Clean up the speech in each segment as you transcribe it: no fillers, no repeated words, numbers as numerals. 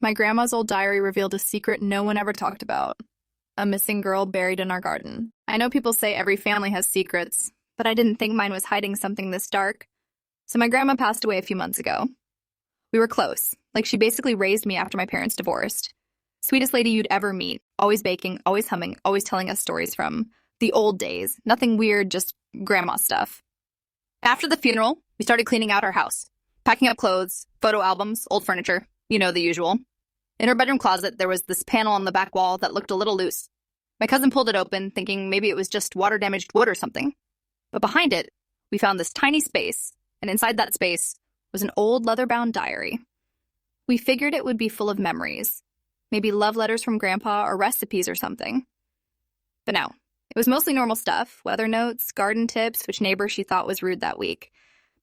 My grandma's old diary revealed a secret no one ever talked about. A missing girl buried in our garden. I know people say every family has secrets, but I didn't think mine was hiding something this dark. So my grandma passed away a few months ago. We were close, like she basically raised me after my parents divorced. Sweetest lady you'd ever meet, always baking, always humming, always telling us stories from the old days. Nothing weird, just grandma stuff. After the funeral, we started cleaning out our house, packing up clothes, photo albums, old furniture, you know, the usual. In her bedroom closet, there was this panel on the back wall that looked a little loose. My cousin pulled it open, thinking maybe it was just water-damaged wood or something. But behind it, we found this tiny space, and inside that space was an old leather-bound diary. We figured it would be full of memories, maybe love letters from Grandpa or recipes or something. But no, it was mostly normal stuff, weather notes, garden tips, which neighbor she thought was rude that week.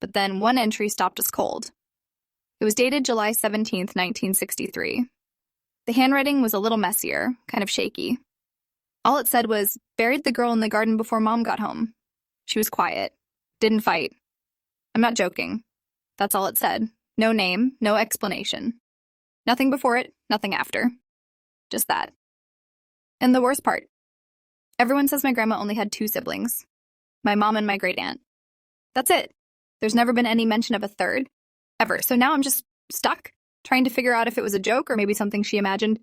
But then one entry stopped us cold. It was dated July 17th, 1963. The handwriting was a little messier, kind of shaky. All it said was, buried the girl in the garden before Mom got home. She was quiet. Didn't fight. I'm not joking. That's all it said. No name, no explanation. Nothing before it, nothing after. Just that. And the worst part. Everyone says my grandma only had 2 siblings. My mom and my great-aunt. That's it. There's never been any mention of a third. Ever. So now I'm just stuck, trying to figure out if it was a joke or maybe something she imagined.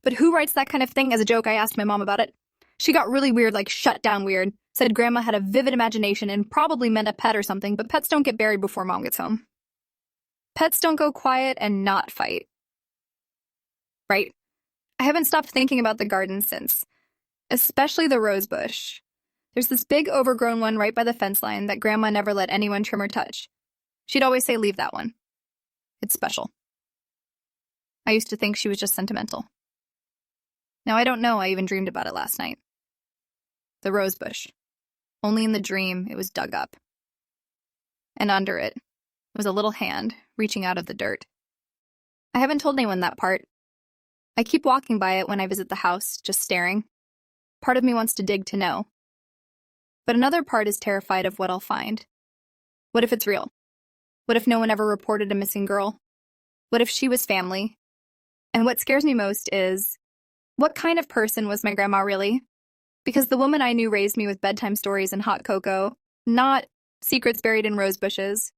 But who writes that kind of thing as a joke? I asked my mom about it. She got really weird, like shut down weird. Said grandma had a vivid imagination and probably meant a pet or something, but pets don't get buried before Mom gets home. Pets don't go quiet and not fight. Right? I haven't stopped thinking about the garden since. Especially the rose bush. There's this big overgrown one right by the fence line that Grandma never let anyone trim or touch. She'd always say, leave that one. It's special. I used to think she was just sentimental. Now I don't know, I even dreamed about it last night. The rose bush. Only in the dream, it was dug up. And under it was a little hand reaching out of the dirt. I haven't told anyone that part. I keep walking by it when I visit the house, just staring. Part of me wants to dig to know. But another part is terrified of what I'll find. What if it's real? What if no one ever reported a missing girl? What if she was family? And what scares me most is, what kind of person was my grandma really? Because the woman I knew raised me with bedtime stories and hot cocoa, not secrets buried in rose bushes.